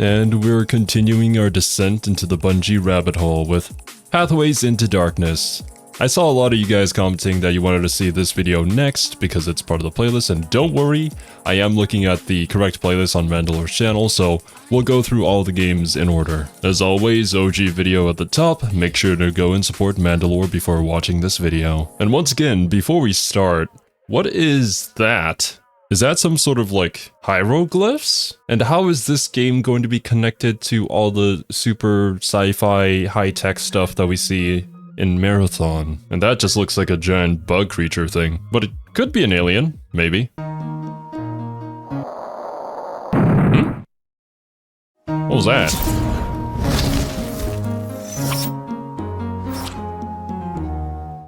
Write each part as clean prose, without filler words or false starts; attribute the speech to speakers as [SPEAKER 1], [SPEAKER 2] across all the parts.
[SPEAKER 1] And we're continuing our descent into the Bungie rabbit hole with Pathways into Darkness. I saw a lot of you guys commenting that you wanted to see this video next because it's part of the playlist, and don't worry, I am looking at the correct playlist on Mandalore's channel, so we'll go through all the games in order. As always, OG video at the top, make sure to go and support Mandalore before watching this video. And once again, before we start, what is that? Is that some sort of like hieroglyphs? And how is this game going to be connected to all the super sci-fi high-tech stuff that we see in Marathon? And that just looks like a giant bug creature thing. But it could be an alien, maybe. What was that?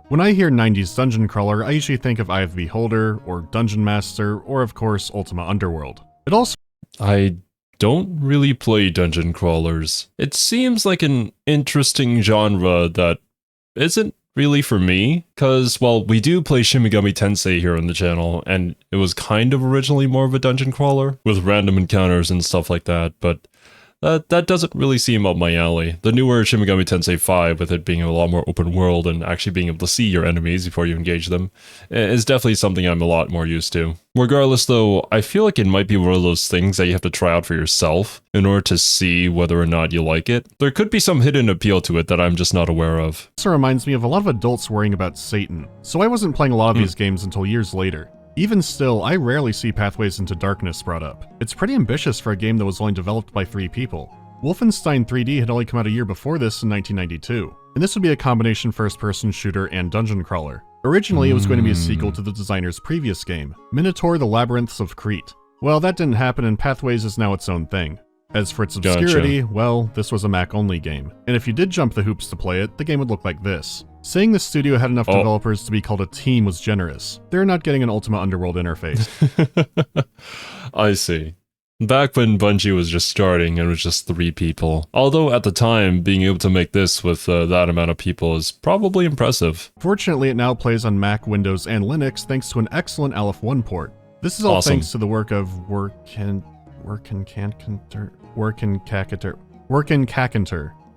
[SPEAKER 2] When I hear 90s dungeon crawler, I usually think of Eye of the Beholder, or Dungeon Master, or of course Ultima Underworld. It also—
[SPEAKER 1] I don't really play dungeon crawlers. It seems like an interesting genre that isn't really for me, cause, well, we do play Shin Megami Tensei here on the channel, and it was kind of originally more of a dungeon crawler, with random encounters and stuff like that, but that doesn't really seem up my alley. The newer Shin Megami Tensei 5, with it being a lot more open world and actually being able to see your enemies before you engage them, is definitely something I'm a lot more used to. Regardless though, I feel like it might be one of those things that you have to try out for yourself in order to see whether or not you like it. There could be some hidden appeal to it that I'm just not aware of.
[SPEAKER 2] also reminds me of a lot of adults worrying about Satan, so I wasn't playing a lot of these games until years later. Even still, I rarely see Pathways into Darkness brought up. It's pretty ambitious for a game that was only developed by 3 people. Wolfenstein 3D had only come out a year before this in 1992, and this would be a combination first-person shooter and dungeon crawler. Originally, it was going to be a sequel to the designer's previous game, Minotaur: The Labyrinths of Crete. Well, that didn't happen, and Pathways is now its own thing. As for its obscurity, well, this was a Mac-only game, and if you did jump the hoops to play it, the game would look like this. Saying the studio had enough developers to be called a team was generous. They're not getting an Ultima Underworld interface.
[SPEAKER 1] I see. Back when Bungie was just starting, it was just 3 people. Although at the time, being able to make this with that amount of people is probably impressive.
[SPEAKER 2] Fortunately, it now plays on Mac, Windows, and Linux thanks to an excellent Aleph 1 port. This is all thanks to the work of Workin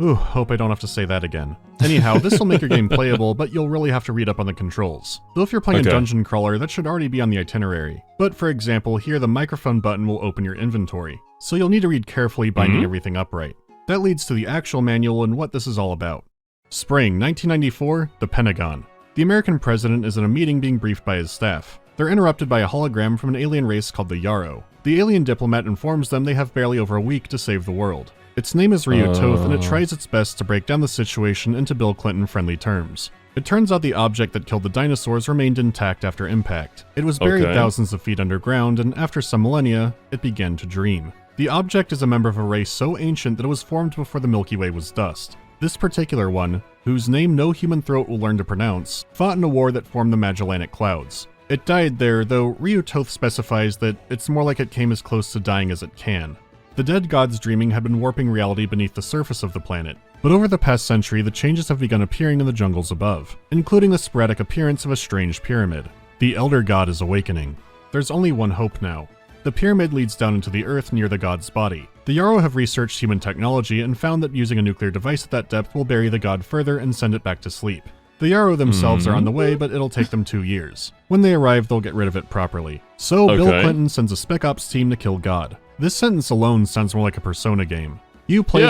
[SPEAKER 2] Ooh, hope I don't have to say that again. Anyhow, this will make your game playable, but you'll really have to read up on the controls. Though if you're playing a dungeon crawler, that should already be on the itinerary. But for example, here the microphone button will open your inventory, so you'll need to read carefully, binding everything upright. That leads to the actual manual and what this is all about. Spring 1994, the Pentagon. The American president is in a meeting being briefed by his staff. They're interrupted by a hologram from an alien race called the Yarrow. The alien diplomat informs them they have barely over a week to save the world. Its name is Ryutoth, and it tries its best to break down the situation into Bill Clinton-friendly terms. It turns out the object that killed the dinosaurs remained intact after impact. It was buried thousands of feet underground, and after some millennia, it began to dream. The object is a member of a race so ancient that it was formed before the Milky Way was dust. This particular one, whose name no human throat will learn to pronounce, fought in a war that formed the Magellanic Clouds. It died there, though Ryutoth specifies that it's more like it came as close to dying as it can. The dead gods dreaming had been warping reality beneath the surface of the planet, but over the past century the changes have begun appearing in the jungles above, including the sporadic appearance of a strange pyramid. The Elder God is awakening. There's only one hope now. The pyramid leads down into the earth near the god's body. The Yarrow have researched human technology and found that using a nuclear device at that depth will bury the god further and send it back to sleep. The Yarrow themselves are on the way, but it'll take them 2 years. When they arrive, they'll get rid of it properly. So Bill Clinton sends a Spec Ops team to kill God. This sentence alone sounds more like a Persona game. You play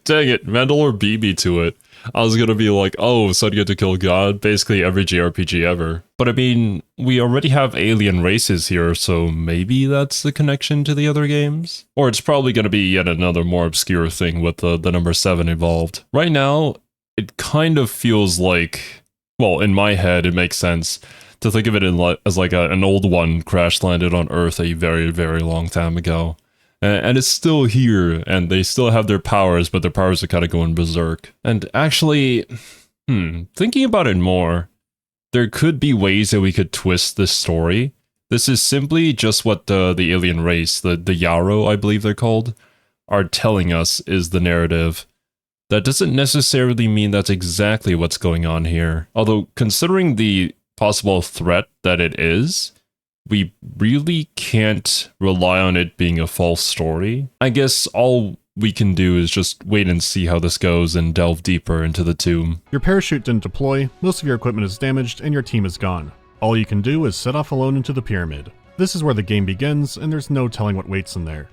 [SPEAKER 1] Dang it, Mandalore beat me to it. I was gonna be like, oh, so you get to kill God, basically every JRPG ever. But I mean, we already have alien races here, so maybe that's the connection to the other games? Or it's probably gonna be yet another more obscure thing with the number 7 involved. Right now, it kind of feels like, well, in my head, it makes sense to think of it as like an old one crash landed on Earth a very, very long time ago. And it's still here, and they still have their powers, but their powers are kind of going berserk. And actually, thinking about it more, there could be ways that we could twist this story. This is simply just what the alien race, the Yarrow, I believe they're called, are telling us is the narrative. That doesn't necessarily mean that's exactly what's going on here. Although, considering the possible threat that it is, we really can't rely on it being a false story. I guess all we can do is just wait and see how this goes and delve deeper into the tomb.
[SPEAKER 2] Your parachute didn't deploy, most of your equipment is damaged, and your team is gone. All you can do is set off alone into the pyramid. This is where the game begins, and there's no telling what waits in there.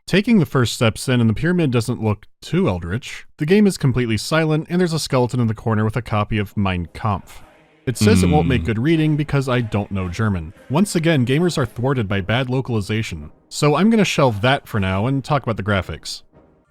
[SPEAKER 2] Taking the first steps in and the pyramid doesn't look too eldritch. The game is completely silent, and there's a skeleton in the corner with a copy of Mein Kampf. It says it won't make good reading because I don't know German. Once again, gamers are thwarted by bad localization. So I'm gonna shelve that for now and talk about the graphics.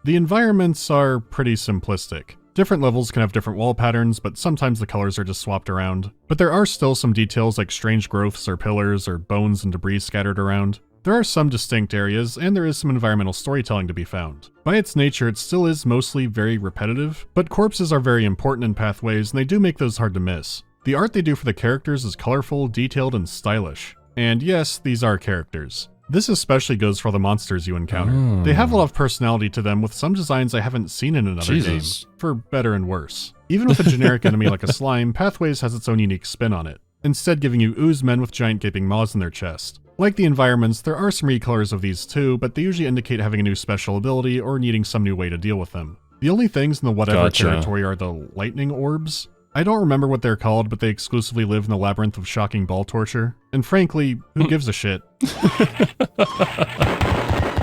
[SPEAKER 2] The environments are pretty simplistic. Different levels can have different wall patterns, but sometimes the colors are just swapped around. But there are still some details like strange growths or pillars or bones and debris scattered around. There are some distinct areas, and there is some environmental storytelling to be found. By its nature, it still is mostly very repetitive, but corpses are very important in pathways, and they do make those hard to miss. The art they do for the characters is colorful, detailed, and stylish. And yes, these are characters. This especially goes for the monsters you encounter. They have a lot of personality to them, with some designs I haven't seen in another game, for better and worse. Even with a generic enemy like a slime, Pathways has its own unique spin on it, instead giving you ooze men with giant gaping maws in their chest. Like the environments, there are some recolors of these too, but they usually indicate having a new special ability or needing some new way to deal with them. The only things in the whatever territory are the lightning orbs. I don't remember what they're called, but they exclusively live in the labyrinth of shocking ball torture. And frankly, who gives a shit?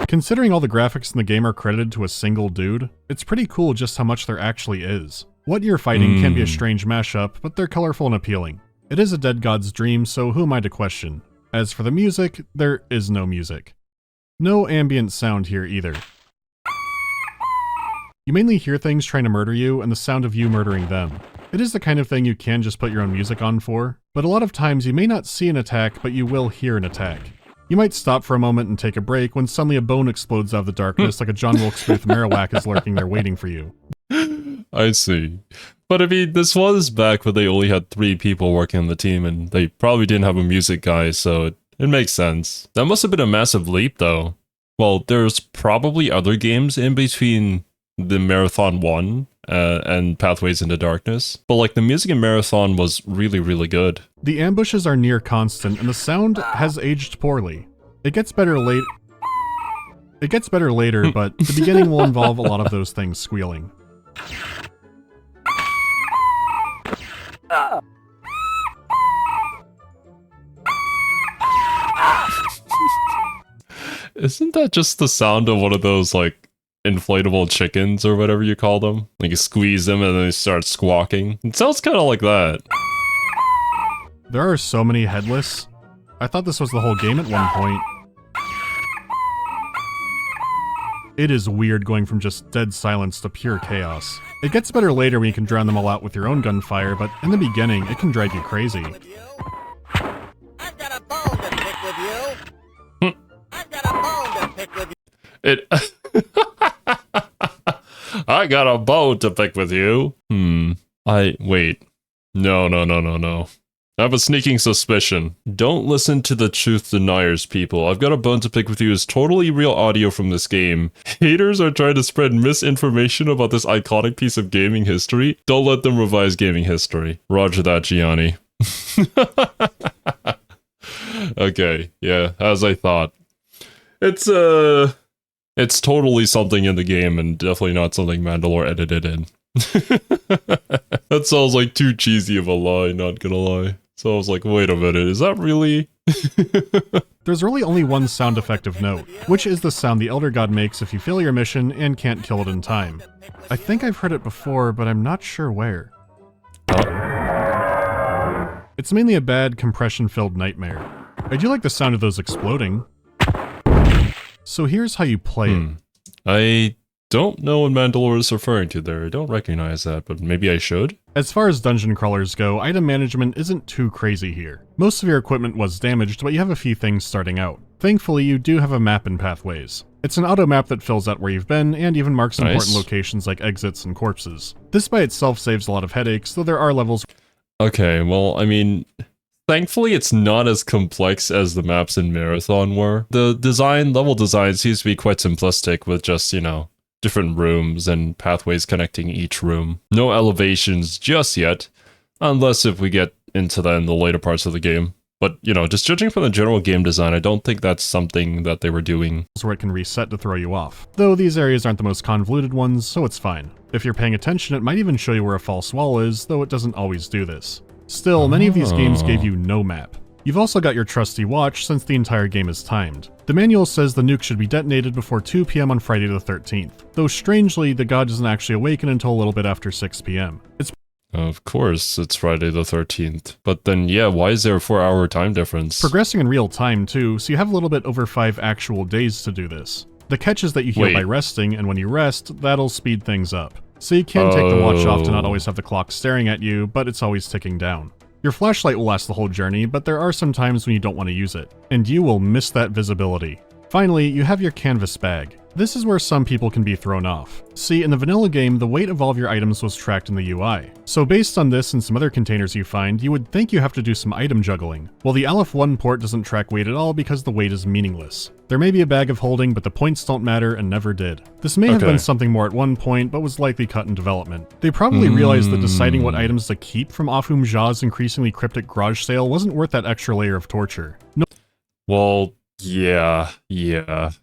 [SPEAKER 2] Considering all the graphics in the game are credited to a single dude, it's pretty cool just how much there actually is. What you're fighting can be a strange mashup, but they're colorful and appealing. It is a dead god's dream, so who am I to question? As for the music, there is no music. No ambient sound here either. You mainly hear things trying to murder you and the sound of you murdering them. It is the kind of thing you can just put your own music on for, but a lot of times you may not see an attack, but you will hear an attack. You might stop for a moment and take a break when suddenly a bone explodes out of the darkness like a John Wilkes Booth Marowak is lurking there waiting for you.
[SPEAKER 1] I see. But I mean, this was back when they only had 3 people working on the team, and they probably didn't have a music guy, so it makes sense. That must have been a massive leap, though. Well, there's probably other games in between the Marathon 1 and Pathways into Darkness, but like the music in Marathon was really, really good.
[SPEAKER 2] The ambushes are near constant, and the sound has aged poorly. It gets better later, but the beginning will involve a lot of those things squealing.
[SPEAKER 1] Isn't that just the sound of one of those, like, inflatable chickens or whatever you call them? Like, you squeeze them and then they start squawking. It sounds kind of like that.
[SPEAKER 2] There are so many headless. I thought this was the whole game at one point. It is weird going from just dead silence to pure chaos. It gets better later when you can drown them all out with your own gunfire, but in the beginning, it can drive you crazy.
[SPEAKER 3] I've got a bone to pick with you. I've got a bone to pick with you.
[SPEAKER 1] I got a bone to pick with you. Wait. No. I have a sneaking suspicion. Don't listen to the truth deniers, people. I've got a bone to pick with you is totally real audio from this game. Haters are trying to spread misinformation about this iconic piece of gaming history. Don't let them revise gaming history. Roger that, Gianni. Okay, yeah, as I thought. It's totally something in the game and definitely not something Mandalore edited in. That sounds like too cheesy of a lie, not gonna lie. So I was like, wait a minute, is that really?
[SPEAKER 2] There's really only one sound effect of note, which is the sound the Elder God makes if you fail your mission and can't kill it in time. I think I've heard it before, but I'm not sure where. It's mainly a bad, compression-filled nightmare. I do like the sound of those exploding. So here's how you play it.
[SPEAKER 1] I don't know what Mandalore is referring to there. I don't recognize that, but maybe I should?
[SPEAKER 2] As far as dungeon crawlers go, item management isn't too crazy here. Most of your equipment was damaged, but you have a few things starting out. Thankfully, you do have a map in Pathways. It's an auto map that fills out where you've been, and even marks important locations like exits and corpses. This by itself saves a lot of headaches, though there are levels...
[SPEAKER 1] Okay, well, I mean... Thankfully, it's not as complex as the maps in Marathon were. The level design seems to be quite simplistic with just, you know, different rooms and pathways connecting each room. No elevations just yet, unless if we get into that in the later parts of the game. But, you know, just judging from the general game design, I don't think that's something that they were doing.
[SPEAKER 2] Where it can reset to throw you off. Though these areas aren't the most convoluted ones, so it's fine. If you're paying attention, it might even show you where a false wall is, though it doesn't always do this. Still, many of these games gave you no map. You've also got your trusty watch, since the entire game is timed. The manual says the nuke should be detonated before 2 PM on Friday the 13th, though strangely, the god doesn't actually awaken until a little bit after 6 PM. It's
[SPEAKER 1] Of course, it's Friday the 13th. But then, yeah, why is there a 4-hour time difference?
[SPEAKER 2] progressing in real time too, so you have a little bit over 5 actual days to do this. The catch is that you heal
[SPEAKER 1] Wait.
[SPEAKER 2] by resting, and when you rest, that'll speed things up. So you can take the watch off to not
[SPEAKER 1] Oh.
[SPEAKER 2] always have the clock staring at you, but it's always ticking down. Your flashlight will last the whole journey, but there are some times when you don't want to use it, and you will miss that visibility. Finally, you have your canvas bag. This is where some people can be thrown off. See, in the vanilla game, the weight of all of your items was tracked in the UI. So based on this and some other containers you find, you would think you have to do some item juggling. Well, the Aleph 1 port doesn't track weight at all because the weight is meaningless. There may be a bag of holding, but the points don't matter and never did. This may have
[SPEAKER 1] Okay.
[SPEAKER 2] been something more at one point, but was likely cut in development. They probably realized that deciding what items to keep from Afum Ja's increasingly cryptic garage sale wasn't worth that extra layer of torture. No
[SPEAKER 1] Well, yeah.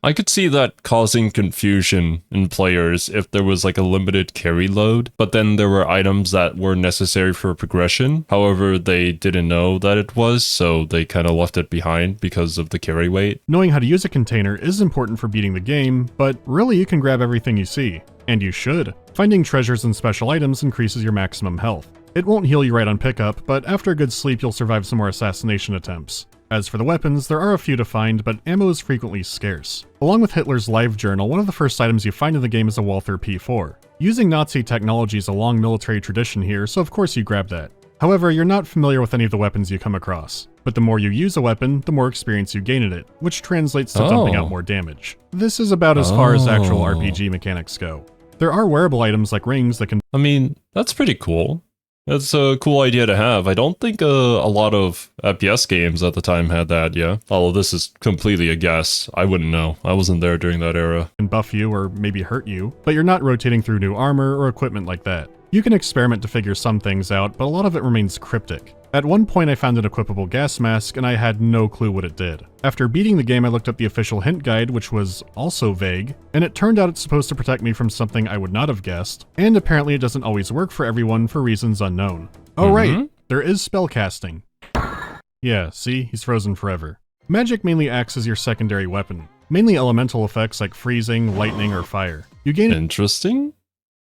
[SPEAKER 1] I could see that causing confusion in players if there was like a limited carry load, but then there were items that were necessary for progression. However, they didn't know that it was, so they kind of left it behind because of the carry weight.
[SPEAKER 2] Knowing how to use a container is important for beating the game, but really you can grab everything you see. And you should. Finding treasures and special items increases your maximum health. It won't heal you right on pickup, but after a good sleep you'll survive some more assassination attempts. As for the weapons, there are a few to find, but ammo is frequently scarce. Along with Hitler's live journal, one of the first items you find in the game is a Walther P4. Using Nazi technology is a long military tradition here, so of course you grab that. However, you're not familiar with any of the weapons you come across. But the more you use a weapon, the more experience you gain in it, which translates to dumping out more damage. This is about as far as actual RPG mechanics go. There are wearable items like rings that can
[SPEAKER 1] I mean, that's pretty cool. That's a cool idea to have. I don't think a lot of FPS games at the time had that, yeah. Although this is completely a guess. I wouldn't know. I wasn't there during that era.
[SPEAKER 2] buff you or maybe hurt you, but you're not rotating through new armor or equipment like that. You can experiment to figure some things out, but a lot of it remains cryptic. At one point I found an equipable gas mask and I had no clue what it did. After beating the game I looked up the official hint guide, which was also vague, and it turned out it's supposed to protect me from something I would not have guessed, and apparently it doesn't always work for everyone for reasons unknown. Oh right, there is spellcasting. Yeah, see, he's frozen forever. Magic mainly acts as your secondary weapon, mainly elemental effects like freezing, lightning, or fire. You gain
[SPEAKER 1] Interesting.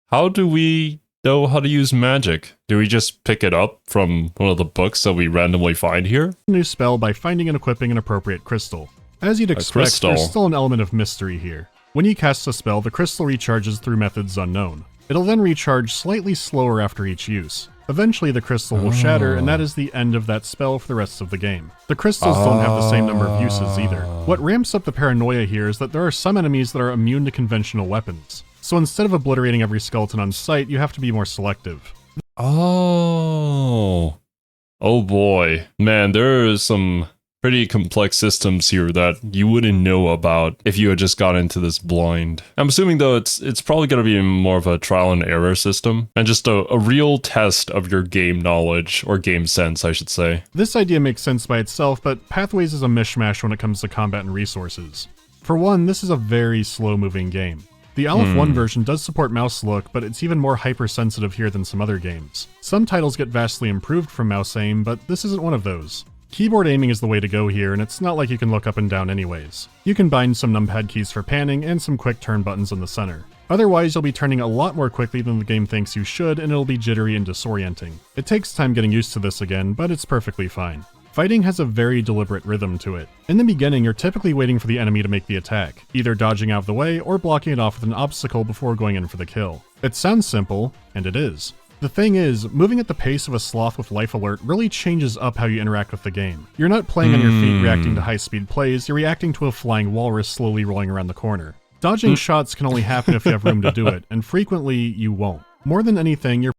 [SPEAKER 1] How do we know how to use magic? Do we just pick it up from one of the books that we randomly find here?
[SPEAKER 2] a new spell by finding and equipping an appropriate crystal. As you'd expect,
[SPEAKER 1] crystal.
[SPEAKER 2] there's still an element of mystery here. When you cast a spell, the crystal recharges through methods unknown. It'll then recharge slightly slower after each use. Eventually the crystal will shatter, and that is the end of that spell for the rest of the game. The crystals don't have the same number of uses either. What ramps up the paranoia here is that there are some enemies that are immune to conventional weapons. So instead of obliterating every skeleton on sight, you have to be more selective.
[SPEAKER 1] Oh boy. Man, there are some pretty complex systems here that you wouldn't know about if you had just got into this blind. I'm assuming though it's probably going to be more of a trial and error system and just a real test of your game knowledge, or game sense I should say.
[SPEAKER 2] This idea makes sense by itself, but Pathways is a mishmash when it comes to combat and resources. For one, this is a very slow-moving game. The Aleph 1 version does support mouse look, but it's even more hypersensitive here than some other games. Some titles get vastly improved from mouse aim, but this isn't one of those. Keyboard aiming is the way to go here, and it's not like you can look up and down anyways. You can bind some numpad keys for panning and some quick turn buttons in the center. Otherwise, you'll be turning a lot more quickly than the game thinks you should, and it'll be jittery and disorienting. It takes time getting used to this again, but it's perfectly fine. Fighting has a very deliberate rhythm to it. In the beginning, you're typically waiting for the enemy to make the attack, either dodging out of the way or blocking it off with an obstacle before going in for the kill. It sounds simple, and it is. The thing is, moving at the pace of a sloth with life alert really changes up how you interact with the game. You're not playing on your feet reacting to high-speed plays, you're reacting to a flying walrus slowly rolling around the corner. Dodging shots can only happen if you have room to do it, and frequently you won't. More than anything, you're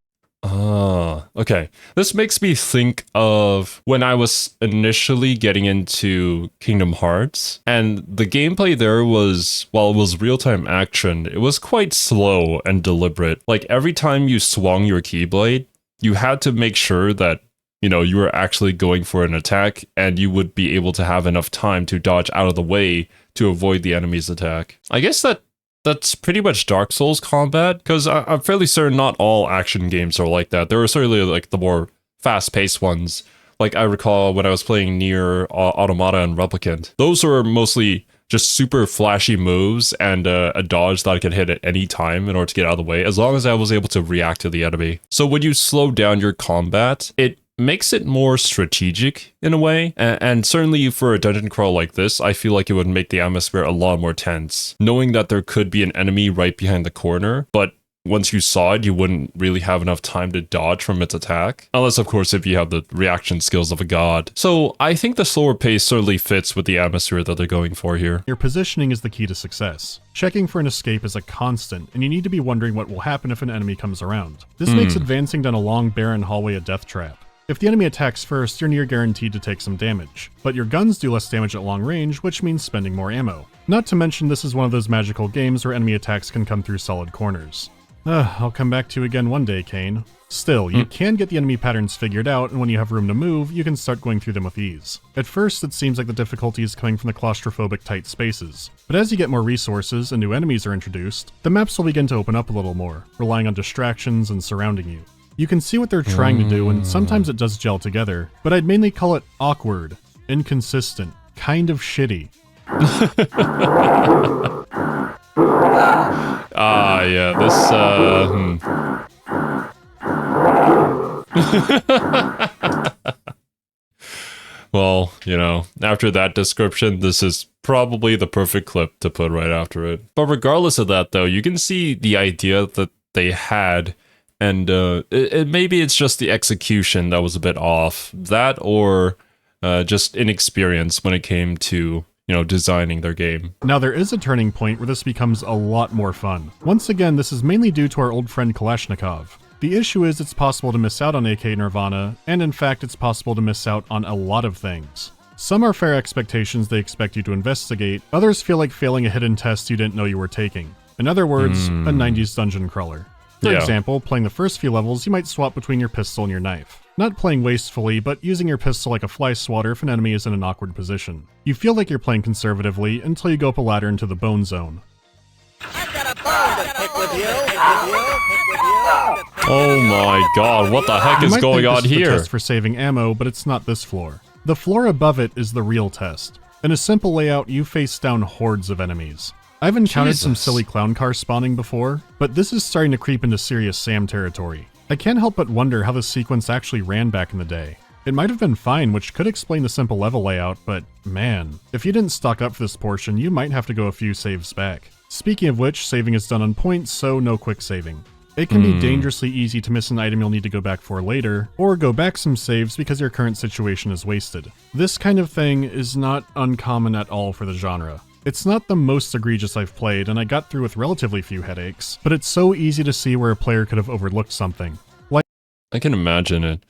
[SPEAKER 1] Okay. This makes me think of when I was initially getting into Kingdom Hearts, and the gameplay there was, while it was real-time action, it was quite slow and deliberate. Like every time you swung your Keyblade, you had to make sure that you know, you were actually going for an attack and you would be able to have enough time to dodge out of the way to avoid the enemy's attack. I guess that's pretty much Dark Souls combat, because I'm fairly certain not all action games are like that. There are certainly like the more fast-paced ones. Like I recall when I was playing Nier Automata and Replicant. Those were mostly just super flashy moves and a dodge that I could hit at any time in order to get out of the way, as long as I was able to react to the enemy. So when you slow down your combat, it makes it more strategic in a way, and certainly for a dungeon crawl like this, I feel like it would make the atmosphere a lot more tense, knowing that there could be an enemy right behind the corner, but once you saw it, you wouldn't really have enough time to dodge from its attack. Unless, of course, if you have the reaction skills of a god. So I think the slower pace certainly fits with the atmosphere that they're going for here.
[SPEAKER 2] Your positioning is the key to success. Checking for an escape is a constant, and you need to be wondering what will happen if an enemy comes around. This makes advancing down a long, barren hallway a death trap. If the enemy attacks first, you're near guaranteed to take some damage. But your guns do less damage at long range, which means spending more ammo. Not to mention this is one of those magical games where enemy attacks can come through solid corners. I'll come back to you again one day, Kane. Still, you can get the enemy patterns figured out, and when you have room to move, you can start going through them with ease. At first, it seems like the difficulty is coming from the claustrophobic tight spaces, but as you get more resources and new enemies are introduced, the maps will begin to open up a little more, relying on distractions and surrounding you. You can see what they're trying to do, and sometimes it does gel together, but I'd mainly call it awkward, inconsistent, kind of shitty.
[SPEAKER 1] Yeah, this, Well, you know, after that description, this is probably the perfect clip to put right after it. But regardless of that, though, you can see the idea that they had, and maybe it's just the execution that was a bit off. That or just inexperience when it came to, you know, designing their game.
[SPEAKER 2] Now there is a turning point where this becomes a lot more fun. Once again, this is mainly due to our old friend Kalashnikov. The issue is it's possible to miss out on AK Nirvana, and in fact it's possible to miss out on a lot of things. Some are fair expectations they expect you to investigate, others feel like failing a hidden test you didn't know you were taking. In other words, a 90s dungeon crawler. For example, playing the first few levels, you might swap between your pistol and your knife. Not playing wastefully, but using your pistol like a fly swatter if an enemy is in an awkward position. You feel like you're playing conservatively until you go up a ladder into the bone zone.
[SPEAKER 3] I've got a bone to pick with you.
[SPEAKER 1] Oh my god, what the heck is going on here?
[SPEAKER 2] You might think this is the test for saving ammo, but it's not this floor. The floor above it is the real test. In a simple layout, you face down hordes of enemies. I've encountered some silly clown cars spawning before, but this is starting to creep into serious Sam territory. I can't help but wonder how this sequence actually ran back in the day. It might have been fine, which could explain the simple level layout, but man, if you didn't stock up for this portion, you might have to go a few saves back. Speaking of which, saving is done on points, so no quick saving. It can be dangerously easy to miss an item you'll need to go back for later, or go back some saves because your current situation is wasted. This kind of thing is not uncommon at all for the genre. It's not the most egregious I've played, and I got through with relatively few headaches, but it's so easy to see where a player could have overlooked something. Like,
[SPEAKER 1] I can imagine it.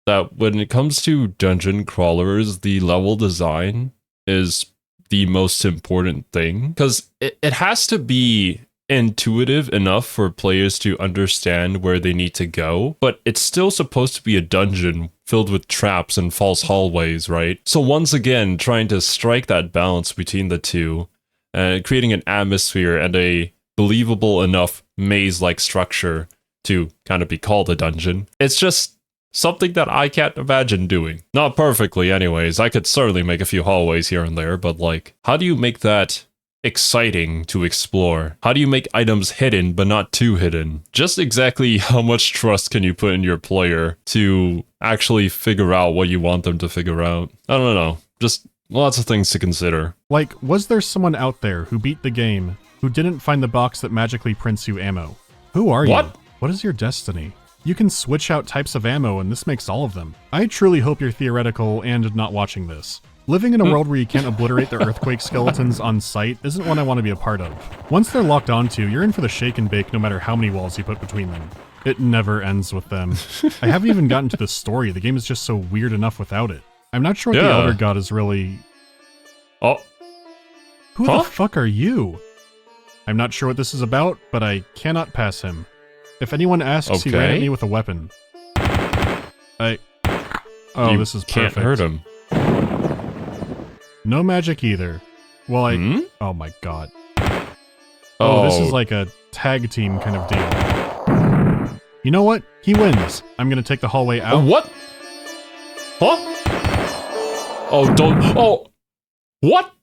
[SPEAKER 1] That when it comes to dungeon crawlers, the level design is the most important thing, because it has to be intuitive enough for players to understand where they need to go, but it's still supposed to be a dungeon filled with traps and false hallways, right? So once again, trying to strike that balance between the two, creating an atmosphere and a believable enough maze-like structure to kind of be called a dungeon, it's just something that I can't imagine doing. Not perfectly anyways, I could certainly make a few hallways here and there, but like, how do you make that exciting to explore? How do you make items hidden but not too hidden? Just exactly how much trust can you put in your player to actually figure out what you want them to figure out? I don't know, just lots of things to consider.
[SPEAKER 2] Like, was there someone out there who beat the game who didn't find the box that magically prints you ammo? Who are you? What is your destiny? You can switch out types of ammo and this makes all of them. I truly hope you're theoretical and not watching this. Living in a world where you can't obliterate the earthquake skeletons on sight isn't one I want to be a part of. Once they're locked onto, you're in for the shake and bake no matter how many walls you put between them. It never ends with them. I haven't even gotten to the story, the game is just so weird enough without it. I'm not sure what the Elder God is really...
[SPEAKER 1] Oh.
[SPEAKER 2] Who the fuck are you? I'm not sure what this is about, but I cannot pass him. If anyone asks, he ran at me with a weapon. Oh,
[SPEAKER 1] you
[SPEAKER 2] this is perfect.
[SPEAKER 1] can't hurt him.
[SPEAKER 2] No magic either. Well, oh my god. Oh, this is like a tag team kind of deal. You know what? He wins. I'm gonna take the hallway out.
[SPEAKER 1] What? Huh? Oh, don't. Oh. What?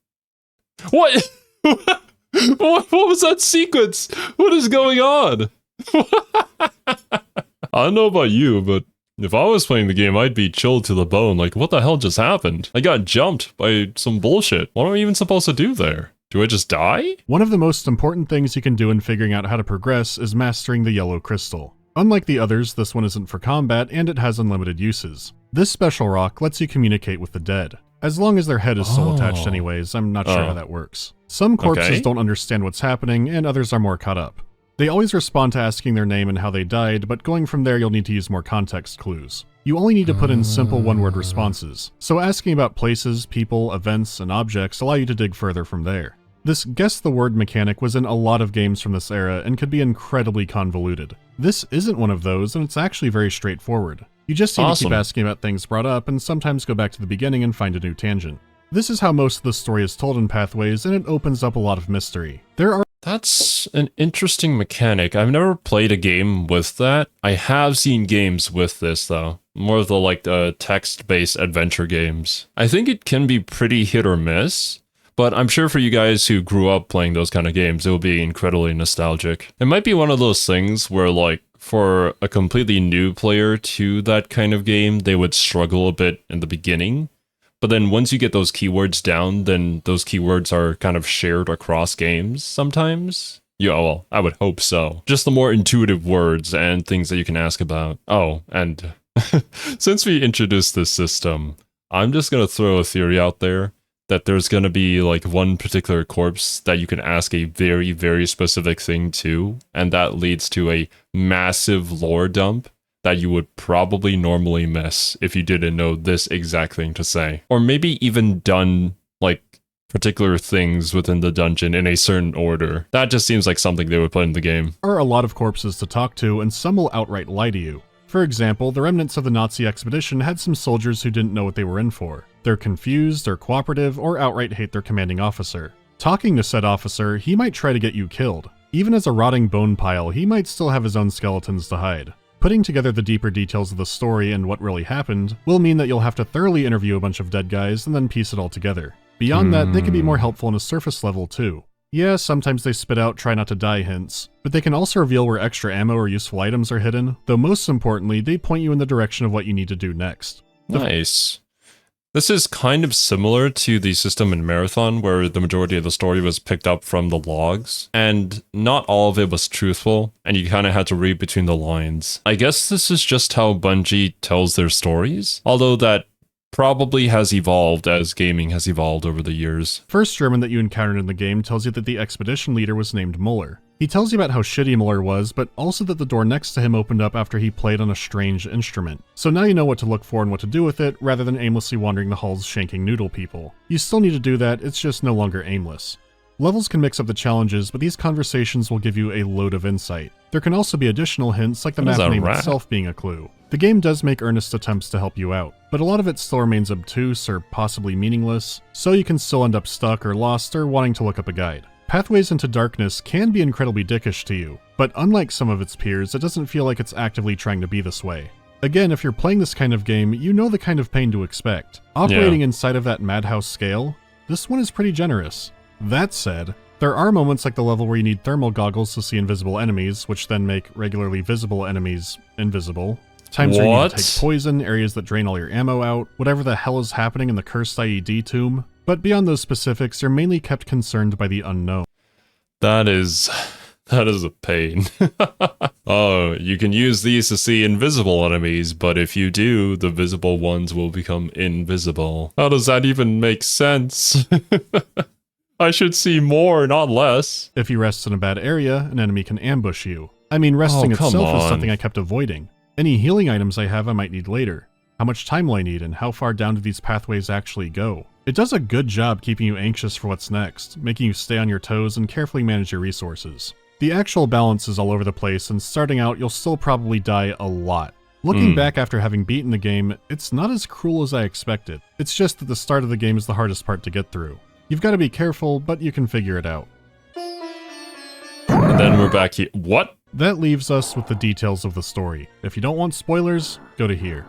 [SPEAKER 1] What? What was that sequence? What is going on? I don't know about you, but if I was playing the game, I'd be chilled to the bone. Like, what the hell just happened? I got jumped by some bullshit. What am I even supposed to do there? Do I just die?
[SPEAKER 2] One of the most important things you can do in figuring out how to progress is mastering the yellow crystal. Unlike the others, this one isn't for combat, and it has unlimited uses. This special rock lets you communicate with the dead. As long as their head is still attached anyways, I'm not sure how that works. Some corpses don't understand what's happening, and others are more caught up. They always respond to asking their name and how they died, but going from there you'll need to use more context clues. You only need to put in simple one-word responses, so asking about places, people, events, and objects allow you to dig further from there. This guess the word mechanic was in a lot of games from this era and could be incredibly convoluted. This isn't one of those, and it's actually very straightforward. You just need to keep asking about things brought up and sometimes go back to the beginning and find a new tangent. This is how most of the story is told in Pathways, and it opens up a lot of mystery.
[SPEAKER 1] That's an interesting mechanic. I've never played a game with that. I have seen games with this, though. More of the, text-based adventure games. I think it can be pretty hit or miss, but I'm sure for you guys who grew up playing those kind of games, it will be incredibly nostalgic. It might be one of those things where, like, for a completely new player to that kind of game, they would struggle a bit in the beginning. But then once you get those keywords down, then those keywords are kind of shared across games sometimes. Yeah, well, I would hope so. Just the more intuitive words and things that you can ask about. Oh, and since we introduced this system, I'm just going to throw a theory out there that there's going to be like one particular corpse that you can ask a very, very specific thing to, and that leads to a massive lore dump that you would probably normally miss if you didn't know this exact thing to say. Or maybe even done, like, particular things within the dungeon in a certain order. That just seems like something they would put in the game.
[SPEAKER 2] There are a lot of corpses to talk to, and some will outright lie to you. For example, the remnants of the Nazi expedition had some soldiers who didn't know what they were in for. They're confused, they're cooperative, or outright hate their commanding officer. Talking to said officer, he might try to get you killed. Even as a rotting bone pile, he might still have his own skeletons to hide. Putting together the deeper details of the story and what really happened will mean that you'll have to thoroughly interview a bunch of dead guys and then piece it all together. Beyond that, they can be more helpful on a surface level too. Yeah, sometimes they spit out try not to die hints, but they can also reveal where extra ammo or useful items are hidden, though most importantly, they point you in the direction of what you need to do next.
[SPEAKER 1] Nice. This is kind of similar to the system in Marathon, where the majority of the story was picked up from the logs, and not all of it was truthful, and you kind of had to read between the lines. I guess this is just how Bungie tells their stories, although that probably has evolved as gaming has evolved over the years.
[SPEAKER 2] First German that you encountered in the game tells you that the expedition leader was named Muller. He tells you about how shitty Muller was, but also that the door next to him opened up after he played on a strange instrument. So now you know what to look for and what to do with it, rather than aimlessly wandering the halls shanking noodle people. You still need to do that, it's just no longer aimless. Levels can mix up the challenges, but these conversations will give you a load of insight. There can also be additional hints, like the map name itself being a clue. The game does make earnest attempts to help you out, but a lot of it still remains obtuse or possibly meaningless, so you can still end up stuck or lost or wanting to look up a guide. Pathways into Darkness can be incredibly dickish to you, but unlike some of its peers, it doesn't feel like it's actively trying to be this way. Again, if you're playing this kind of game, you know the kind of pain to expect. Operating inside of that madhouse scale, this one is pretty generous. That said, there are moments like the level where you need thermal goggles to see invisible enemies, which then make regularly visible enemies invisible. Times where you need to take poison, areas that drain all your ammo out, whatever the hell is happening in the cursed IED tomb. But beyond those specifics, you're mainly kept concerned by the unknown.
[SPEAKER 1] That is a pain. Oh, you can use these to see invisible enemies, but if you do, the visible ones will become invisible. How does that even make sense? I should see more, not less.
[SPEAKER 2] If you rest in a bad area, an enemy can ambush you. I mean, resting itself is something I kept avoiding. Any healing items I have I might need later. How much time will I need, and how far down do these pathways actually go? It does a good job keeping you anxious for what's next, making you stay on your toes and carefully manage your resources. The actual balance is all over the place, and starting out you'll still probably die a lot. Looking back after having beaten the game, it's not as cruel as I expected. It's just that the start of the game is the hardest part to get through. You've got to be careful, but you can figure it out.
[SPEAKER 1] And then we're back here. What?
[SPEAKER 2] That leaves us with the details of the story. If you don't want spoilers, go to here.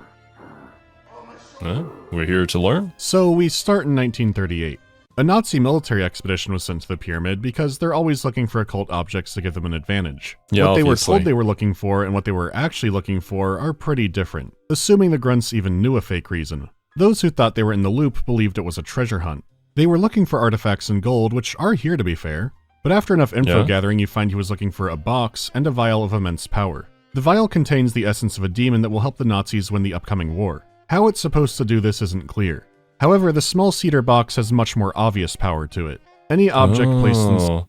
[SPEAKER 1] We're here to learn.
[SPEAKER 2] So we start in 1938. A Nazi military expedition was sent to the pyramid because they're always looking for occult objects to give them an advantage.
[SPEAKER 1] Yeah,
[SPEAKER 2] what they were
[SPEAKER 1] obviously.
[SPEAKER 2] told they were looking for and what they were actually looking for are pretty different, assuming the grunts even knew a fake reason. Those who thought they were in the loop believed it was a treasure hunt. They were looking for artifacts and gold, which are here to be fair, but after enough info gathering you find he was looking for a box and a vial of immense power. The vial contains the essence of a demon that will help the Nazis win the upcoming war. How it's supposed to do this isn't clear. However, the small cedar box has much more obvious power to it. Any object placed inside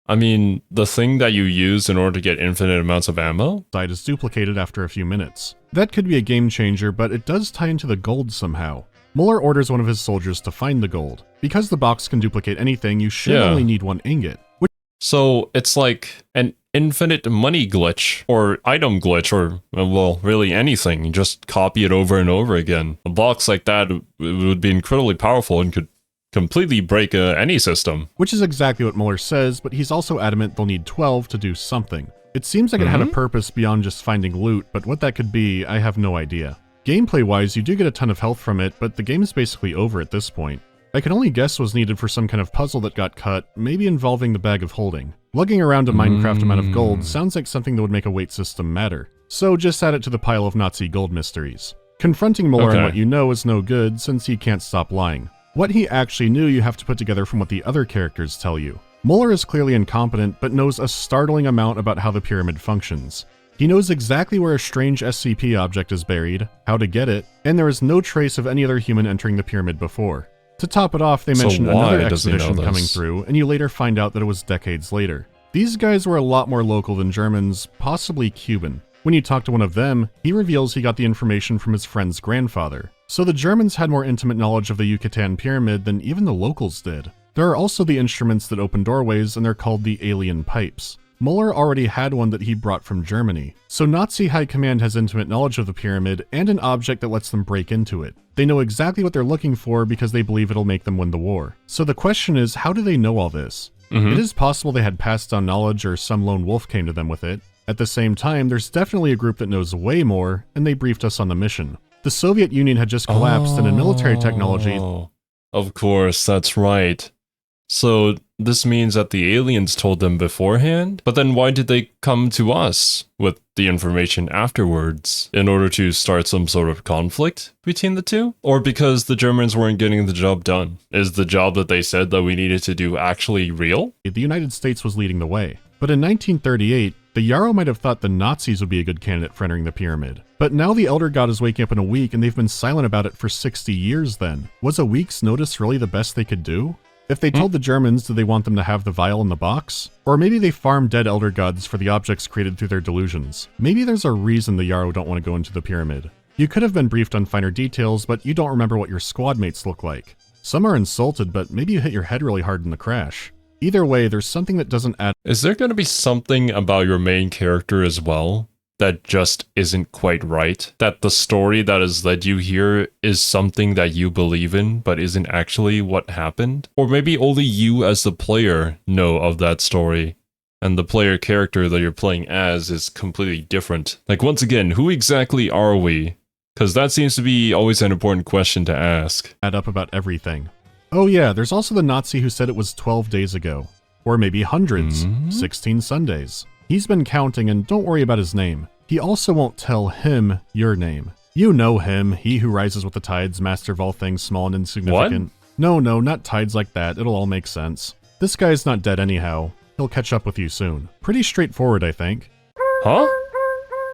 [SPEAKER 1] I mean, the thing that you use in order to get infinite amounts of ammo?
[SPEAKER 2] is duplicated after a few minutes. That could be a game changer, but it does tie into the gold somehow. Muller orders one of his soldiers to find the gold. Because the box can duplicate anything, you should only need one ingot.
[SPEAKER 1] So it's like an infinite money glitch, or item glitch, or, well, really anything. You just copy it over and over again. A box like that would be incredibly powerful and could completely break any system.
[SPEAKER 2] Which is exactly what Muller says, but he's also adamant they'll need 12 to do something. It seems like it had a purpose beyond just finding loot, but what that could be, I have no idea. Gameplay-wise, you do get a ton of health from it, but the game is basically over at this point. I can only guess was needed for some kind of puzzle that got cut, maybe involving the bag of holding. Lugging around a Minecraft amount of gold sounds like something that would make a weight system matter, so just add it to the pile of Nazi gold mysteries. Confronting Muller on what you know is no good, since he can't stop lying. What he actually knew you have to put together from what the other characters tell you. Muller is clearly incompetent, but knows a startling amount about how the pyramid functions. He knows exactly where a strange SCP object is buried, how to get it, and there is no trace of any other human entering the pyramid before. To top it off, they mention another expedition coming through, and you later find out that it was decades later. These guys were a lot more local than Germans, possibly Cuban. When you talk to one of them, he reveals he got the information from his friend's grandfather. So the Germans had more intimate knowledge of the Yucatan Pyramid than even the locals did. There are also the instruments that open doorways, and they're called the alien pipes. Muller already had one that he brought from Germany. So Nazi High Command has intimate knowledge of the pyramid and an object that lets them break into it. They know exactly what they're looking for because they believe it'll make them win the war. So the question is, how do they know all this? It is possible they had passed down knowledge or some lone wolf came to them with it. At the same time, there's definitely a group that knows way more, and they briefed us on the mission. The Soviet Union had just collapsed, and in military technology...
[SPEAKER 1] Of course, that's right. So this means that the aliens told them beforehand? But then why did they come to us with the information afterwards? In order to start some sort of conflict between the two? Or because the Germans weren't getting the job done? Is the job that they said that we needed to do actually real?
[SPEAKER 2] The United States was leading the way. But in 1938, the Yarrow might have thought the Nazis would be a good candidate for entering the pyramid. But now the Elder God is waking up in a week and they've been silent about it for 60 years then. Was a week's notice really the best they could do? If they told the Germans, did they want them to have the vial in the box? Or maybe they farmed dead Elder Gods for the objects created through their delusions. Maybe there's a reason the Yarrow don't want to go into the pyramid. You could have been briefed on finer details, but you don't remember what your squad mates look like. Some are insulted, but maybe you hit your head really hard in the crash. Either way, there's something that doesn't add.
[SPEAKER 1] Is there going to be something about your main character as well that just isn't quite right? That the story that has led you here is something that you believe in, but isn't actually what happened? Or maybe only you as the player know of that story, and the player character that you're playing as is completely different. Like, once again, who exactly are we? Because that seems to be always an important question to ask.
[SPEAKER 2] Add up about everything. Oh yeah, there's also the Nazi who said it was 12 days ago. Or maybe hundreds. 16 Sundays. He's been counting, and don't worry about his name. He also won't tell him your name. You know him, he who rises with the tides, master of all things small and insignificant. What? No, not tides like that, it'll all make sense. This guy's not dead anyhow. He'll catch up with you soon. Pretty straightforward, I think.
[SPEAKER 1] Huh?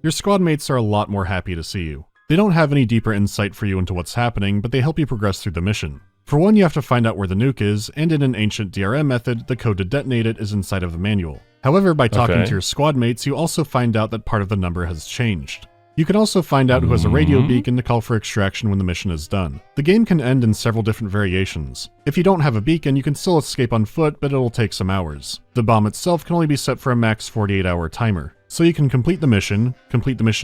[SPEAKER 2] Your squad mates are a lot more happy to see you. They don't have any deeper insight for you into what's happening, but they help you progress through the mission. For one, you have to find out where the nuke is, and in an ancient DRM method, the code to detonate it is inside of the manual. However, by talking to your squad mates, you also find out that part of the number has changed. You can also find out who has a radio beacon to call for extraction when the mission is done. The game can end in several different variations. If you don't have a beacon, you can still escape on foot, but it'll take some hours. The bomb itself can only be set for a max 48-hour timer. So you can complete the mission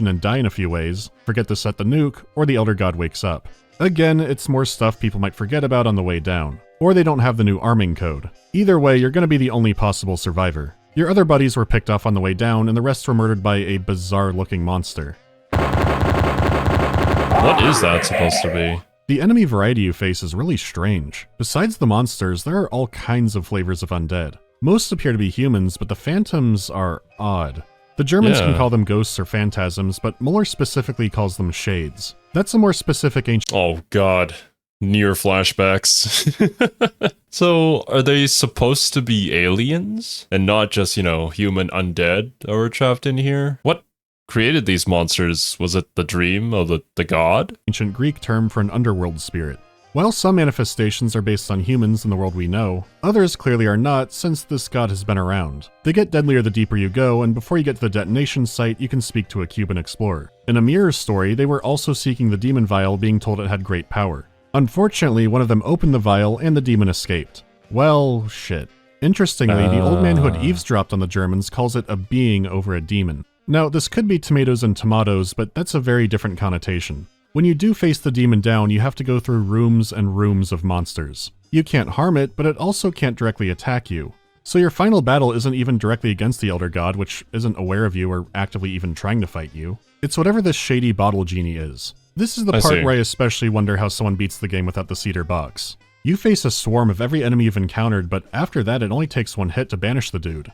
[SPEAKER 2] and die in a few ways, forget to set the nuke, or the Elder God wakes up. Again, it's more stuff people might forget about on the way down. Or they don't have the new arming code. Either way, you're gonna be the only possible survivor. Your other buddies were picked off on the way down, and the rest were murdered by a bizarre-looking monster.
[SPEAKER 1] What is that supposed to be?
[SPEAKER 2] The enemy variety you face is really strange. Besides the monsters, there are all kinds of flavors of undead. Most appear to be humans, but the phantoms are odd. The Germans can call them ghosts or phantasms, but Muller specifically calls them shades. That's a more specific ancient—
[SPEAKER 1] Oh god. Near flashbacks. So, are they supposed to be aliens? And not just, human undead that were trapped in here? What created these monsters? Was it the dream of the god?
[SPEAKER 2] ancient Greek term for an underworld spirit. While some manifestations are based on humans in the world we know, others clearly are not since this god has been around. They get deadlier the deeper you go, and before you get to the detonation site, you can speak to a Cuban explorer. In a mirror story, they were also seeking the demon vial, being told it had great power. Unfortunately, one of them opened the vial and the demon escaped. Well, shit. Interestingly, the old man who had eavesdropped on the Germans calls it a being over a demon. Now, this could be tomatoes and tomatoes, but that's a very different connotation. When you do face the demon down, you have to go through rooms and rooms of monsters. You can't harm it, but it also can't directly attack you. So your final battle isn't even directly against the Elder God, which isn't aware of you or actively even trying to fight you. It's whatever this shady bottle genie is. This is the part where I especially wonder how someone beats the game without the cedar box. You face a swarm of every enemy you've encountered, but after that it only takes one hit to banish the dude.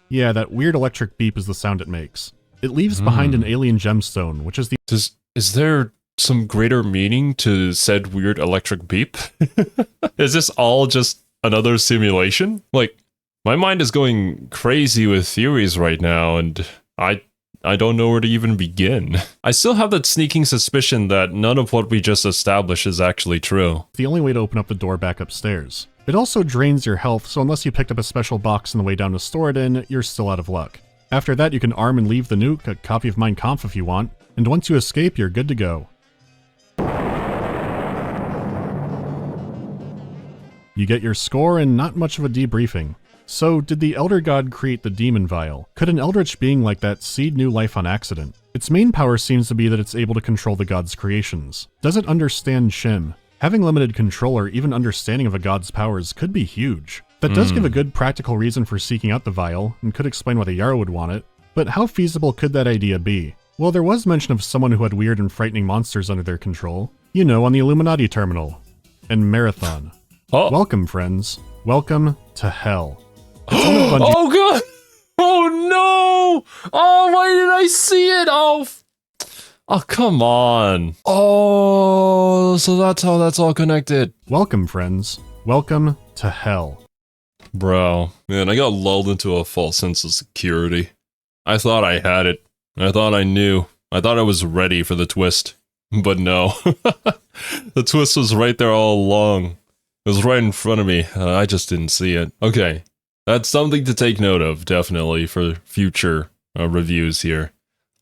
[SPEAKER 2] Yeah, that weird electric beep is the sound it makes. It leaves behind an alien gemstone, which is the—
[SPEAKER 1] Is there some greater meaning to said weird electric beep? Is this all just another simulation? Like, my mind is going crazy with theories right now, and I don't know where to even begin. I still have that sneaking suspicion that none of what we just established is actually true.
[SPEAKER 2] the only way to open up the door back upstairs. It also drains your health, so unless you picked up a special box on the way down to store it in, you're still out of luck. After that, you can arm and leave the nuke, a copy of Mein Kampf if you want, and once you escape, you're good to go. You get your score and not much of a debriefing. So, did the Elder God create the demon vial? Could an eldritch being like that seed new life on accident? Its main power seems to be that it's able to control the god's creations. Does it understand Shim? Having limited control or even understanding of a god's powers could be huge. That does give a good practical reason for seeking out the vial, and could explain why the Yarrow would want it. But how feasible could that idea be? Well, there was mention of someone who had weird and frightening monsters under their control. You know, on the Illuminati terminal. And Marathon.
[SPEAKER 1] Oh.
[SPEAKER 2] Welcome, friends. Welcome to hell.
[SPEAKER 1] Oh god! Oh no! Oh, why did I see it? Oh, come on. Oh, so that's how that's all connected.
[SPEAKER 2] Welcome, friends. Welcome to hell.
[SPEAKER 1] Bro, man, I got lulled into a false sense of security. I thought I had it. I thought I knew. I thought I was ready for the twist. But no. The twist was right there all along. It was right in front of me. I just didn't see it. Okay. That's something to take note of, definitely, for future reviews here.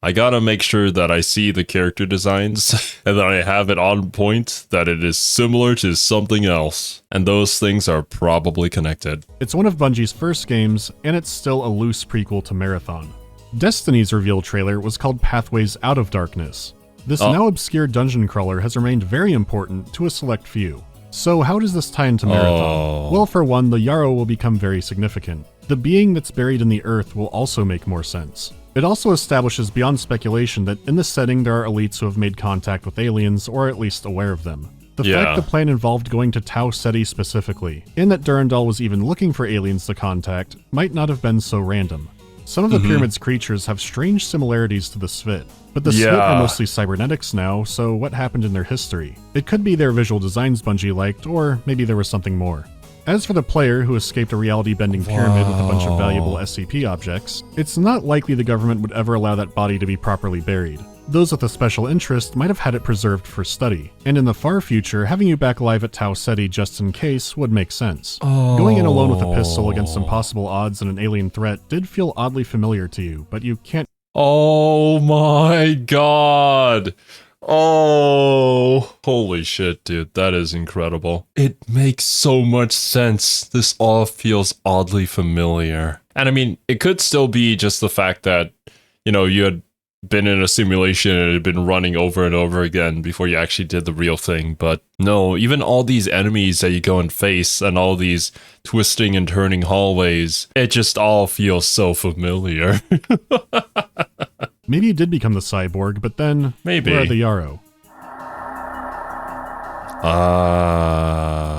[SPEAKER 1] I gotta make sure that I see the character designs, and that I have it on point, that it is similar to something else. And those things are probably connected.
[SPEAKER 2] It's one of Bungie's first games, and it's still a loose prequel to Marathon. Destiny's reveal trailer was called Pathways Out of Darkness. This now obscure dungeon crawler has remained very important to a select few. So how does this tie into Marathon? Well, for one, the Yarrow will become very significant. The being that's buried in the earth will also make more sense. It also establishes beyond speculation that in this setting there are elites who have made contact with aliens, or at least aware of them. The fact the plan involved going to Tau Ceti specifically, and that Durandal was even looking for aliens to contact, might not have been so random. Some of the pyramid's creatures have strange similarities to the Svit, but the Svit are mostly cybernetics now, so what happened in their history? It could be their visual designs Bungie liked, or maybe there was something more. As for the player who escaped a reality-bending pyramid with a bunch of valuable SCP objects, it's not likely the government would ever allow that body to be properly buried. Those with a special interest might have had it preserved for study, and in the far future, having you back alive at Tau Ceti just in case would make sense. Going in alone with a pistol against impossible odds and an alien threat did feel oddly familiar to you, but you can't—
[SPEAKER 1] Oh my god! Oh, holy shit, dude. That is incredible. It makes so much sense. This all feels oddly familiar. And I mean, it could still be just the fact that, you know, you had been in a simulation and it had been running over and over again before you actually did the real thing. But no, even all these enemies that you go and face and all these twisting and turning hallways, it just all feels so familiar.
[SPEAKER 2] Maybe it did become the cyborg, but then
[SPEAKER 1] Maybe.
[SPEAKER 2] where are the Yarrow?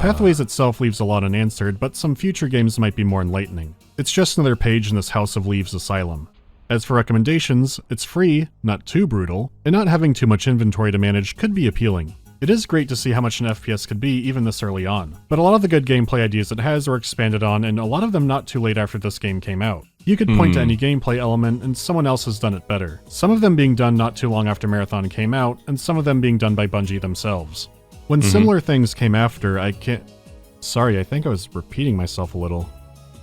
[SPEAKER 2] Pathways itself leaves a lot unanswered, but some future games might be more enlightening. It's just another page in this House of Leaves asylum. As for recommendations, it's free, not too brutal, and not having too much inventory to manage could be appealing. It is great to see how much an FPS could be even this early on, but a lot of the good gameplay ideas it has were expanded on, and a lot of them not too late after this game came out. You could point to any gameplay element, and someone else has done it better. Some of them being done not too long after Marathon came out, and some of them being done by Bungie themselves. When similar things came after, Sorry, I think I was repeating myself a little.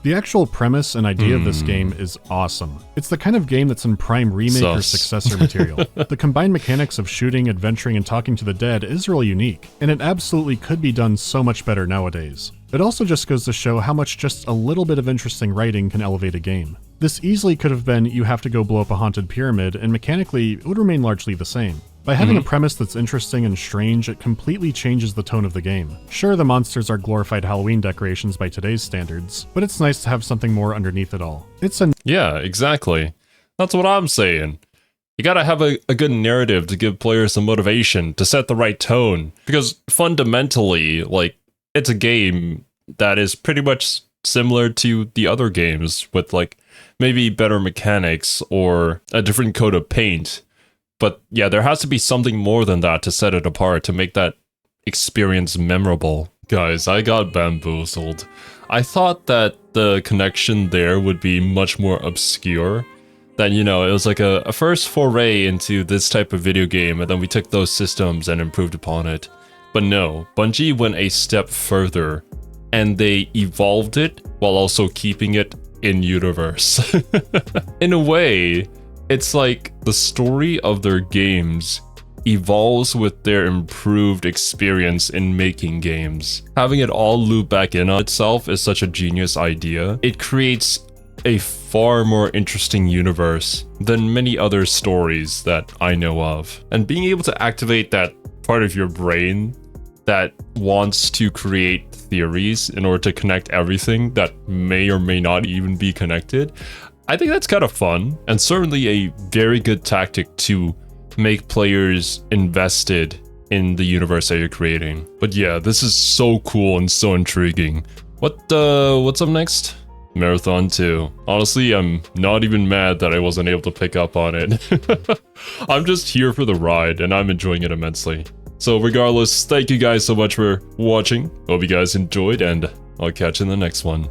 [SPEAKER 2] The actual premise and idea of this game is awesome. It's the kind of game that's in prime remake or successor material. The combined mechanics of shooting, adventuring, and talking to the dead is really unique, and it absolutely could be done so much better nowadays. It also just goes to show how much just a little bit of interesting writing can elevate a game. This easily could have been you have to go blow up a haunted pyramid, and mechanically, it would remain largely the same. By having a premise that's interesting and strange, it completely changes the tone of the game. Sure, the monsters are glorified Halloween decorations by today's standards, but it's nice to have something more underneath it all.
[SPEAKER 1] Yeah, exactly. That's what I'm saying. You gotta have a good narrative to give players some motivation, to set the right tone. Because fundamentally, like, it's a game that is pretty much similar to the other games, with, like, maybe better mechanics or a different coat of paint. But yeah, there has to be something more than that to set it apart, to make that experience memorable. Guys, I got bamboozled. I thought that the connection there would be much more obscure. That, you know, it was like a first foray into this type of video game, and then we took those systems and improved upon it. But no, Bungie went a step further, and they evolved it while also keeping it in universe. In a way, it's like the story of their games evolves with their improved experience in making games. Having it all loop back in on itself is such a genius idea. It creates a far more interesting universe than many other stories that I know of. And being able to activate that part of your brain that wants to create theories in order to connect everything that may or may not even be connected, I think that's kind of fun, and certainly a very good tactic to make players invested in the universe that you're creating. But yeah, this is so cool and so intriguing. What's up next? Marathon 2. Honestly, I'm not even mad that I wasn't able to pick up on it. I'm just here for the ride, and I'm enjoying it immensely. So regardless, thank you guys so much for watching. Hope you guys enjoyed, and I'll catch you in the next one.